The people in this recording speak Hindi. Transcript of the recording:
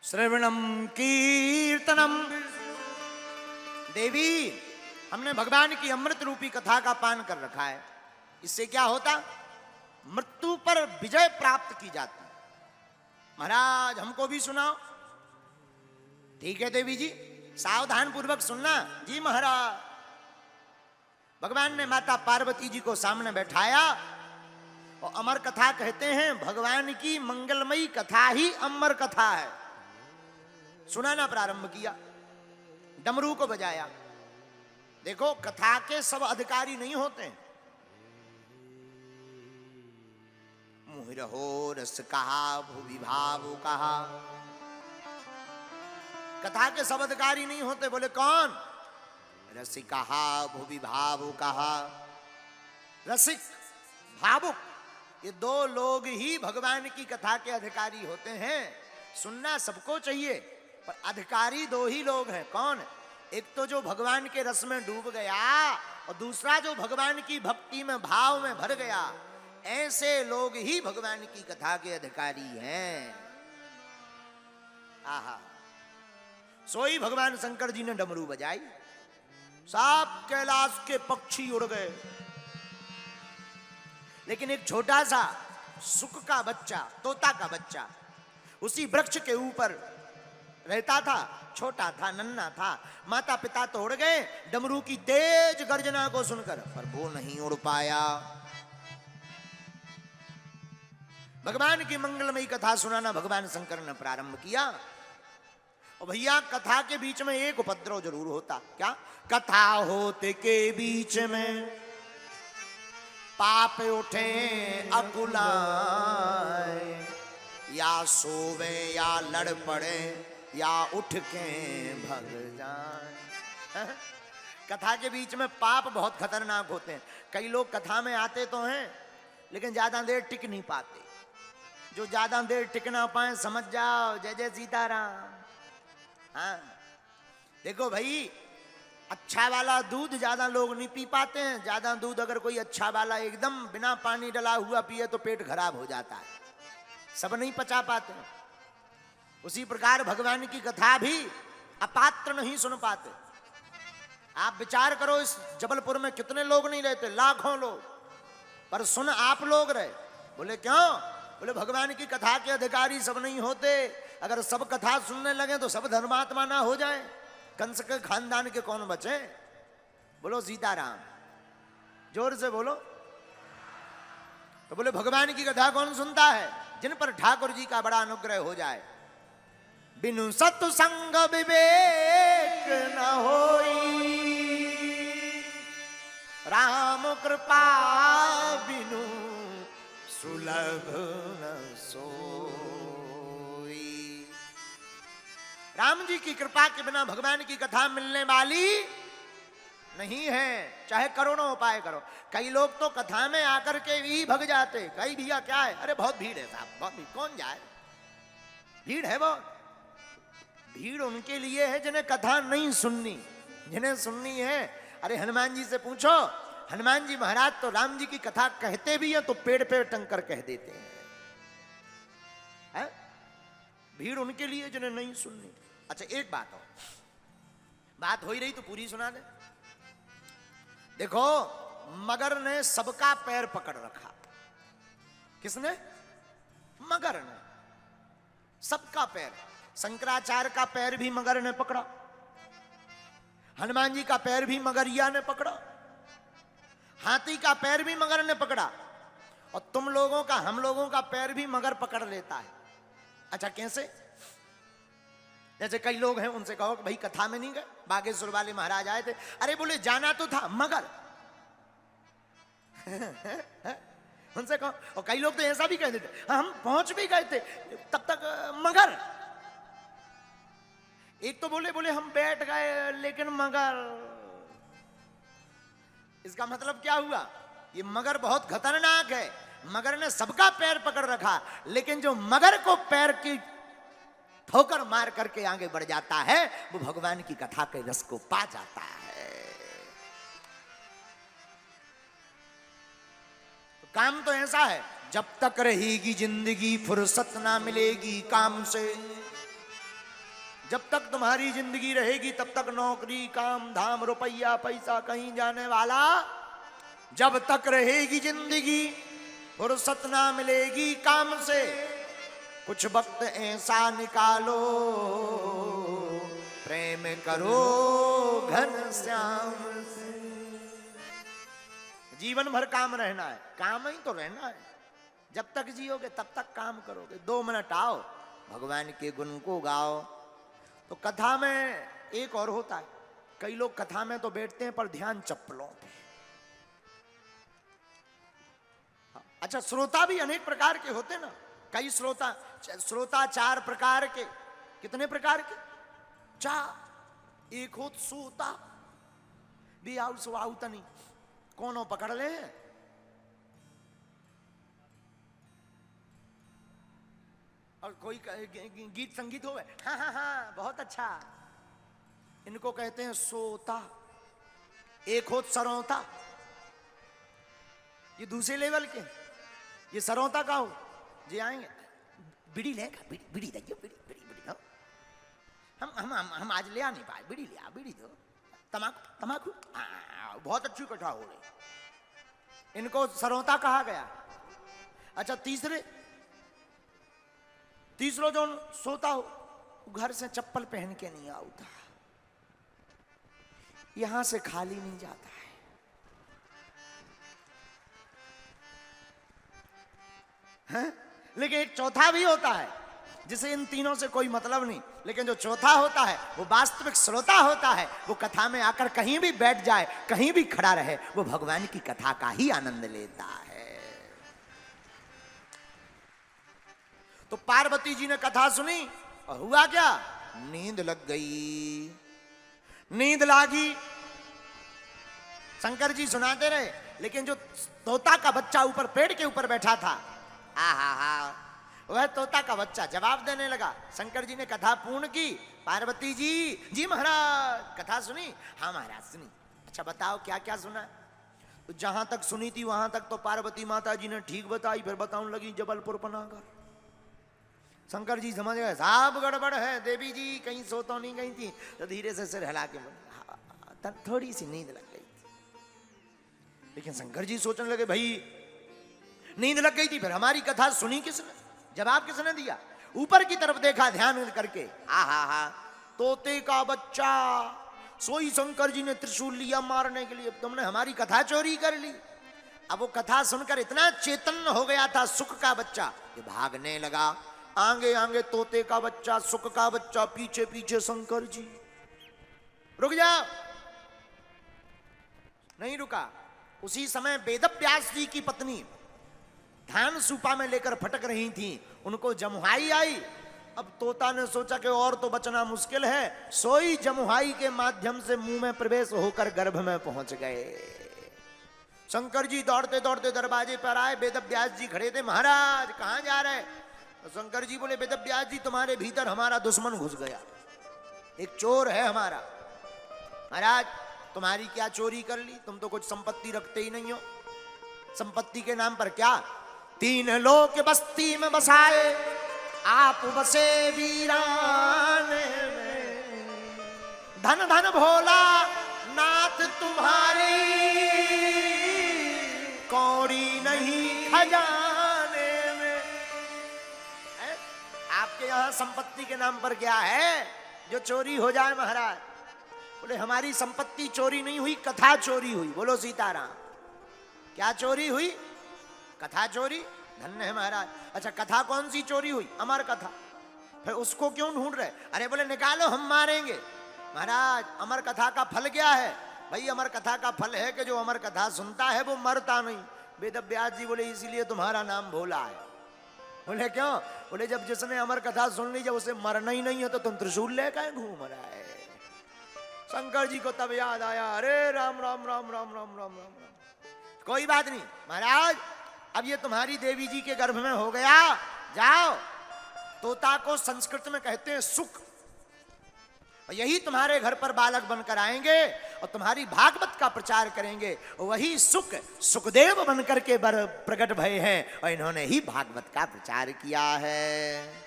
श्रवणम कीर्तनम। देवी, हमने भगवान की अमृत रूपी कथा का पान कर रखा है। इससे क्या होता? मृत्यु पर विजय प्राप्त की जाती। महाराज हमको भी सुनाओ। ठीक है देवी जी, सावधान पूर्वक सुनना। जी महाराज। भगवान ने माता पार्वती जी को सामने बैठाया और अमर कथा कहते हैं, भगवान की मंगलमयी कथा ही अमर कथा है। सुनाना प्रारंभ किया, डमरू को बजाया। देखो, कथा के सब अधिकारी नहीं होते। मुहिरहो रस कहा भुवि भाव कहा। कथा के सब अधिकारी नहीं होते। बोले कौन? रसिक कहा भुवि भाव कहा। रसिक, भावुक, ये दो लोग ही भगवान की कथा के अधिकारी होते हैं। सुनना सबको चाहिए, पर अधिकारी दो ही लोग हैं। कौन? एक तो जो भगवान के रस में डूब गया और दूसरा जो भगवान की भक्ति में भाव में भर गया। ऐसे लोग ही भगवान की कथा के अधिकारी हैं। आहा, सोई भगवान शंकर जी ने डमरू बजाई। सब कैलाश के पक्षी उड़ गए, लेकिन एक छोटा सा सुक का बच्चा, तोता का बच्चा, उसी वृक्ष के ऊपर रहता था। छोटा था, नन्हा था। माता पिता तो उड़ गए डमरू की तेज गर्जना को सुनकर, पर वो नहीं उड़ पाया। भगवान की मंगलमयी कथा सुनाना भगवान शंकर ने प्रारंभ किया। और भैया, कथा के बीच में एक उपद्रव जरूर होता। क्या? कथा होते के बीच में पाप उठे अकुलाए, या सोवे या लड़ पड़े या उठ के भग जाए। कथा के बीच में पाप बहुत खतरनाक होते हैं। कई लोग कथा में आते तो हैं, लेकिन ज्यादा देर टिक नहीं पाते। जो ज्यादा देर टिक ना पाए, समझ जाओ जय जय सीताराम। हाँ, देखो भाई, अच्छा वाला दूध ज्यादा लोग नहीं पी पाते हैं। ज्यादा दूध अगर कोई अच्छा वाला एकदम बिना पानी डला हुआ पिए तो पेट खराब हो जाता है। सब नहीं पचा पाते। उसी प्रकार भगवान की कथा भी अपात्र नहीं सुन पाते। आप विचार करो, इस जबलपुर में कितने लोग नहीं रहते? लाखों लोग, पर सुन आप लोग रहे। बोले क्यों? बोले भगवान की कथा के अधिकारी सब नहीं होते। अगर सब कथा सुनने लगे तो सब धर्मात्मा ना हो जाए। कंस के खानदान के कौन बचे? बोलो सीताराम, जोर से बोलो। तो बोले भगवान की कथा कौन सुनता है? जिन पर ठाकुर जी का बड़ा अनुग्रह हो जाए। बिनु सत्संग विवेक न होई, राम कृपा बिनु सुलभ न सोई। राम जी की कृपा के बिना भगवान की कथा मिलने वाली नहीं है, चाहे करोड़ों उपाय करो। कई लोग तो कथा में आकर के भी भग जाते। कई भैया क्या है, अरे बहुत भीड़ है साहब, बहुत भीड़, कौन जाए? भीड़ है बहुत। भीड़ उनके लिए है जिन्हें कथा नहीं सुननी। जिन्हें सुननी है, अरे हनुमान जी से पूछो। हनुमान जी महाराज तो राम जी की कथा कहते भी हैं तो पेड़ पे टंग कर कह देते हैं। है? भीड़ उनके लिए जिन्हें नहीं सुननी। अच्छा, एक बात हो, बात हो ही रही तो पूरी सुना दे। देखो, मगर ने सबका पैर पकड़ रखा। किसने? मगर ने सबका पैर। शंकराचार्य का पैर भी मगर ने पकड़ा, हनुमान जी का पैर भी मगरिया ने पकड़ा, हाथी का पैर भी मगर ने पकड़ा, और तुम लोगों का, हम लोगों का पैर भी मगर पकड़ लेता है। अच्छा, कैसे? जैसे कई लोग हैं, उनसे कहो कि भाई कथा में नहीं गए, बागेश्वर वाले महाराज आए थे। अरे बोले जाना तो था मगर। उनसे कहो। और कई लोग तो ऐसा भी कह देते, हम पहुंच भी गए थे तब तक मगर। एक तो बोले हम बैठ गए लेकिन मगर। इसका मतलब क्या हुआ? ये मगर बहुत खतरनाक है। मगर ने सबका पैर पकड़ रखा, लेकिन जो मगर को पैर की ठोकर मार करके आगे बढ़ जाता है, वो भगवान की कथा के रस को पा जाता है। तो काम तो ऐसा है, जब तक रहेगी जिंदगी फुर्सत ना मिलेगी काम से। जब तक तुम्हारी जिंदगी रहेगी तब तक नौकरी, काम धाम, रुपया पैसा कहीं जाने वाला। जब तक रहेगी जिंदगी फुर्सत ना मिलेगी काम से। कुछ वक्त ऐसा निकालो प्रेम करो घनश्याम से। जीवन भर काम रहना है, काम ही तो रहना है। जब तक जियोगे तब तक काम करोगे। 2 मिनट आओ भगवान के गुण को गाओ। तो कथा में एक और होता है, कई लोग कथा में तो बैठते हैं पर ध्यान चप्पलों पे। अच्छा, श्रोता भी अनेक प्रकार के होते ना। कई श्रोता 4 प्रकार के। कितने प्रकार के? 4। एक हो सोता भी आउ सो आउ तनी कोनो पकड़ ले। और कोई गीत संगीत हो, हाँ हाँ हाँ बहुत अच्छा, इनको कहते हैं सोता। एक हो सरौता, ये दूसरे लेवल के। ये सरौता का हो जी आएंगे बिड़ी लेगा, बिड़ी दो, बिड़ी दो। हम आज ले आ नहीं पाए, बिड़ी ले आ, बिड़ी दो। तमाकू बहुत अच्छी कथा हो रही, इनको सरौता कहा गया। अच्छा, तीसरो जो सोता हो, घर से चप्पल पहन के नहीं आता, यहां से खाली नहीं जाता है? लेकिन एक चौथा भी होता है जिसे इन तीनों से कोई मतलब नहीं, लेकिन जो चौथा होता है वो वास्तविक श्रोता होता है। वो कथा में आकर कहीं भी बैठ जाए, कहीं भी खड़ा रहे, वो भगवान की कथा का ही आनंद लेता है। तो पार्वती जी ने कथा सुनी और हुआ क्या? नींद लग गई। नींद लागी, शंकर जी सुनाते रहे, लेकिन जो तोता का बच्चा ऊपर पेड़ के ऊपर बैठा था, वह तोता का बच्चा जवाब देने लगा। शंकर जी ने कथा पूर्ण की। पार्वती जी, जी महाराज कथा सुनी? हाँ महाराज सुनी। अच्छा बताओ क्या क्या सुना? तो जहां तक सुनी थी वहां तक तो पार्वती माता जी ने ठीक बताई, फिर बताने लगी जबलपुर पनागर। शंकर जी समझ गए साहब गड़बड़ है, देवी जी कहीं सो तो नहीं गई थी। तो धीरे से सिर हिला के बोले थोड़ी सी नींद लग गई थी। लेकिन शंकर जी सोचने लगे भाई नींद लग गई थी, फिर हमारी कथा सुनी किसने, जवाब किसने दिया? ऊपर की तरफ देखा ध्यान करके, तोते का बच्चा। सोई शंकर जी ने त्रिशूल लिया मारने के लिए, तुमने हमारी कथा चोरी कर ली। अब वो कथा सुनकर इतना चेतन हो गया था सुख का बच्चा कि भागने लगा। आगे आगे तोते का बच्चा, सुख का बच्चा, पीछे पीछे शंकर जी। रुक जाओ, नहीं रुका। उसी समय वेदव्यास जी की पत्नी धान सूपा में लेकर फटक रही थी, उनको जमुहाई आई। अब तोता ने सोचा कि और तो बचना मुश्किल है, सोई जमुहाई के माध्यम से मुंह में प्रवेश होकर गर्भ में पहुंच गए। शंकर जी दौड़ते दौड़ते दरवाजे पर आए, वेदव्यास जी खड़े थे। महाराज कहां जा रहे? तो शंकर जी बोले वेदव्यास जी तुम्हारे भीतर हमारा दुश्मन घुस गया, एक चोर है हमारा। महाराज तुम्हारी क्या चोरी कर ली? तुम तो कुछ संपत्ति रखते ही नहीं हो। संपत्ति के नाम पर क्या? 3 लोक बस्ती में बसाए, आप बसे वीराने में। धन धन भोला नाथ तुम्हारी, कौड़ी नहीं खजाने में। आपके यहाँ संपत्ति के नाम पर क्या है जो चोरी हो जाए? महाराज बोले हमारी संपत्ति चोरी नहीं हुई, कथा चोरी हुई। बोलो सीताराम। क्या चोरी हुई? कथा चोरी। धन्य है महाराज। अच्छा कथा कौन सी चोरी हुई? अमर कथा। फिर उसको क्यों ढूंढ रहे? अरे बोले निकालो हम मारेंगे। महाराज अमर कथा का फल क्या है? भाई अमर कथा का फल है कि जो अमर कथा सुनता है वो मरता नहीं। वेदव्यास जी बोले इसीलिए तुम्हारा नाम भोला है। बोले क्यों? बोले जब जिसने अमर कथा सुन ली, जब उसे मरना ही नहीं है तो तुम त्रिशूल लेकर घूम रहा है। शंकर जी को तब याद आया, अरे राम राम राम राम राम राम राम। कोई बात नहीं महाराज, अब ये तुम्हारी देवी जी के गर्भ में हो गया, जाओ। तोता को संस्कृत में कहते हैं सुख, और यही तुम्हारे घर पर बालक बनकर आएंगे और तुम्हारी भागवत का प्रचार करेंगे। वही सुख सुखदेव बनकर के प्रकट भये हैं और इन्होंने ही भागवत का प्रचार किया है।